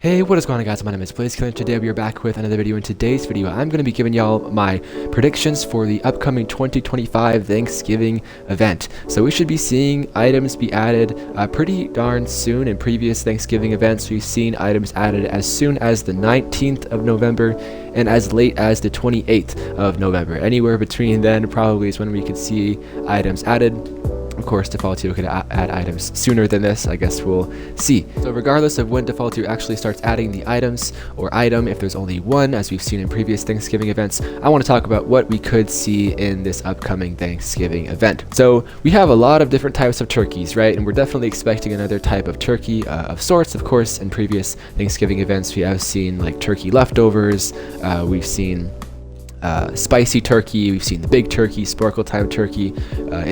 Hey, what is going on, guys? My name is Blazekiller. Today we are back with another video. In today's video, I'm going to be giving y'all my predictions for the upcoming 2025 Thanksgiving event. So we should be seeing items be added pretty darn soon. In previous Thanksgiving events, we've seen items added as soon as the 19th of November and as late as the 28th of November. Anywhere between then probably is when we could see items added. Of course, Defaultio could add items sooner than this. I guess we'll see. So regardless of when Defaultio actually starts adding the items or item, if there's only one, as we've seen in previous Thanksgiving events, I want to talk about what we could see in this upcoming Thanksgiving event. So we have a lot of different types of turkeys, right? And we're definitely expecting another type of turkey of sorts. Of course, in previous Thanksgiving events, we have seen like turkey leftovers. We've seen spicy turkey, we've seen the big turkey, sparkle time turkey,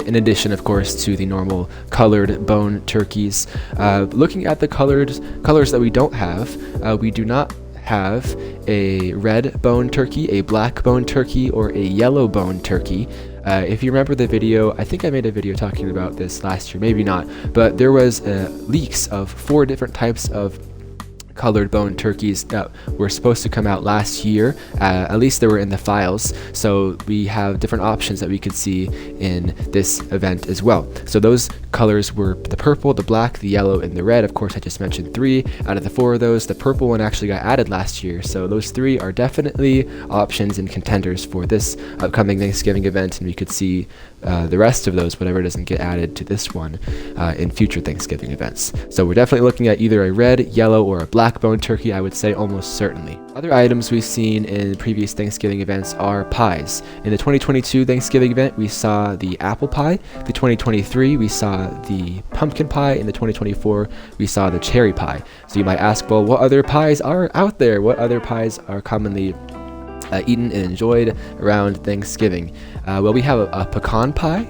in addition of course to the normal colored bone turkeys. Looking at the colors that we don't have, we do not have a red bone turkey, a black bone turkey, or a yellow bone turkey. If you remember the video, I think I made a video talking about this last year, maybe not, but there was leaks of 4 different types of colored bone turkeys that were supposed to come out last year. At least they were in the files, so we have different options that we could see in this event as well. So those colors were the purple, the black, the yellow, and the red. Of course, I just mentioned 3 out of the 4 of those. The purple one actually got added last year, so those 3 are definitely options and contenders for this upcoming Thanksgiving event, and we could see the rest of those, whatever doesn't get added to this one, in future Thanksgiving events. So we're definitely looking at either a red, yellow, or a black bone turkey, I would say almost certainly. Other items we've seen in previous Thanksgiving events are pies. In the 2022 Thanksgiving event, we saw the apple pie. The 2023, we saw the pumpkin pie. In the 2024, we saw the cherry pie. So you might ask, well, what other pies are out there? What other pies are commonly eaten and enjoyed around Thanksgiving? Well, we have a pecan pie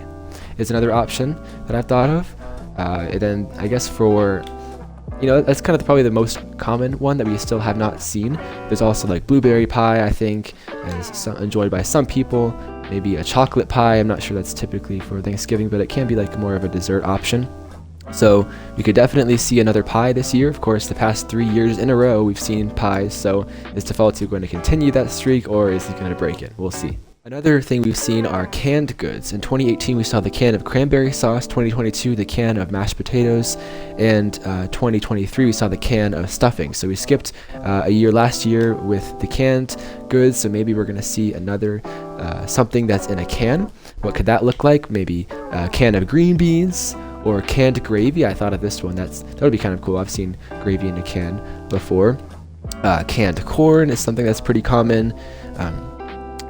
is another option that I've thought of. And then I guess for, that's kind of probably the most common one that we still have not seen. There's also like blueberry pie, I think, is enjoyed by some people. Maybe a chocolate pie. I'm not sure that's typically for Thanksgiving, but it can be like more of a dessert option. So we could definitely see another pie this year. Of course, the past 3 years in a row, we've seen pies. So is Defaultio going to continue that streak, or is he going to break it? We'll see. Another thing we've seen are canned goods. In 2018, we saw the can of cranberry sauce. 2022, the can of mashed potatoes. And 2023, we saw the can of stuffing. So we skipped a year last year with the canned goods. So maybe we're going to see another something that's in a can. What could that look like? Maybe a can of green beans or canned gravy. I thought of this one. That would be kind of cool. I've seen gravy in a can before. Canned corn is something that's pretty common.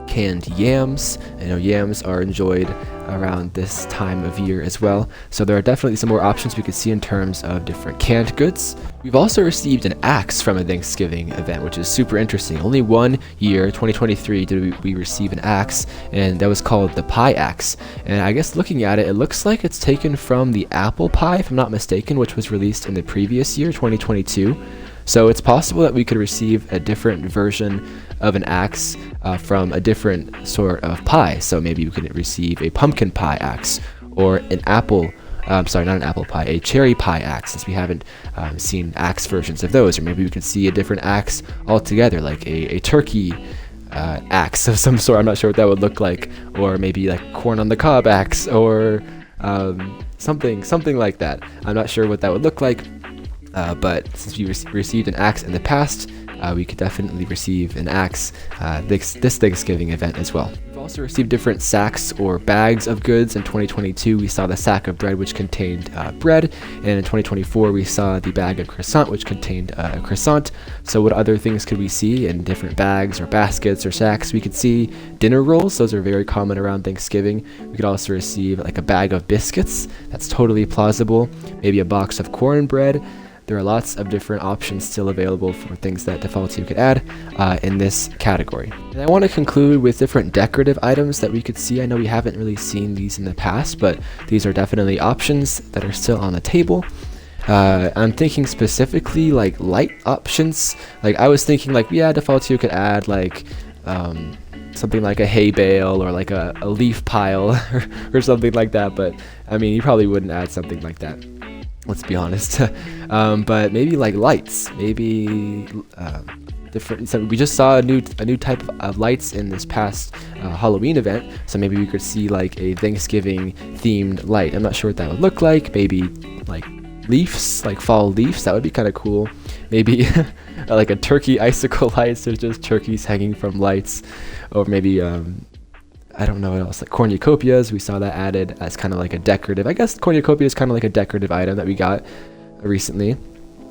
Canned yams. I know yams are enjoyed around this time of year as well. So there are definitely some more options we could see in terms of different canned goods. We've also received an axe from a Thanksgiving event, which is super interesting. Only one year, 2023, did we receive an axe, and that was called the pie axe. And I guess looking at it, it looks like it's taken from the apple pie, if I'm not mistaken, which was released in the previous year, 2022. So it's possible that we could receive a different version of an axe from a different sort of pie. So maybe we could receive a pumpkin pie axe, or an apple, not an apple pie, a cherry pie axe, since we haven't seen axe versions of those. Or maybe we could see a different axe altogether, like a turkey axe of some sort. I'm not sure what that would look like. Or maybe like corn on the cob axe, or something like that. I'm not sure what that would look like. But since we received an axe in the past, we could definitely receive an axe this Thanksgiving event as well. We've also received different sacks or bags of goods. In 2022, we saw the sack of bread, which contained bread, and in 2024, we saw the bag of croissant, which contained a croissant. So what other things could we see in different bags or baskets or sacks? We could see dinner rolls. Those are very common around Thanksgiving. We could also receive like a bag of biscuits. That's totally plausible. Maybe a box of cornbread. There are lots of different options still available for things that Defaultio could add in this category. And I want to conclude with different decorative items that we could see. I know we haven't really seen these in the past, but these are definitely options that are still on the table. I'm thinking specifically like light options. Like I was thinking like, yeah, Defaultio could add like something like a hay bale or like a leaf pile or something like that. But I mean, you probably wouldn't add something like that. let's be honest. But maybe like lights, maybe different. So we just saw a new type of lights in this past Halloween event, so maybe we could see like a Thanksgiving themed light. I'm not sure what that would look like. Maybe like leaves, like fall leaves. That would be kind of cool. Maybe like a turkey icicle lights. There's just turkeys hanging from lights, or maybe I don't know what else, like cornucopias. We saw that added as kind of like a decorative. I guess cornucopia is kind of like a decorative item that we got recently,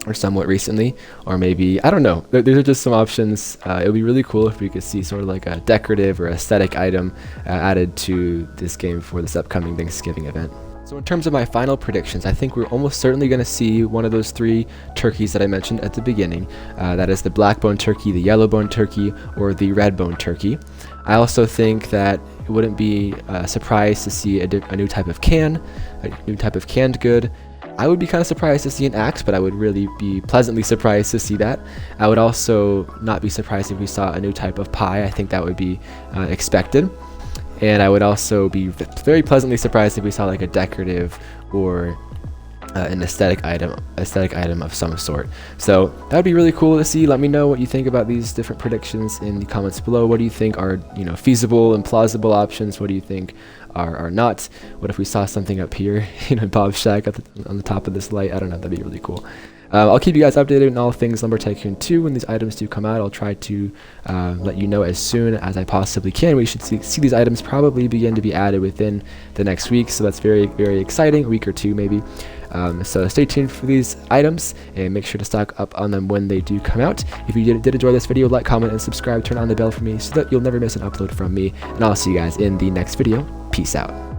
or somewhat recently, or maybe, I don't know. These are just some options. It would be really cool if we could see sort of like a decorative or aesthetic item added to this game for this upcoming Thanksgiving event. So in terms of my final predictions, I think we're almost certainly going to see one of those 3 turkeys that I mentioned at the beginning. That is the black bone turkey, the yellow bone turkey, or the red bone turkey. I also think that it wouldn't be surprised to see a new type of can, a new type of canned good. I would be kind of surprised to see an axe, but I would really be pleasantly surprised to see that. I would also not be surprised if we saw a new type of pie. I think that would be expected. And I would also be very pleasantly surprised if we saw like a decorative or an aesthetic item of some sort. So that would be really cool to see. Let me know what you think about these different predictions in the comments below. What do you think are, you know, feasible and plausible options? What do you think are not? What if we saw something up here, you know, Bob's Shack on the top of this light? I don't know, that'd be really cool. I'll keep you guys updated on all things Lumber Tycoon 2 when these items do come out. I'll try to let you know as soon as I possibly can. We should see these items probably begin to be added within the next week, so that's very, very exciting, a week or 2 maybe. So stay tuned for these items and make sure to stock up on them when they do come out. If you did enjoy this video, like, comment, and subscribe. Turn on the bell for me so that you'll never miss an upload from me. And I'll see you guys in the next video. Peace out.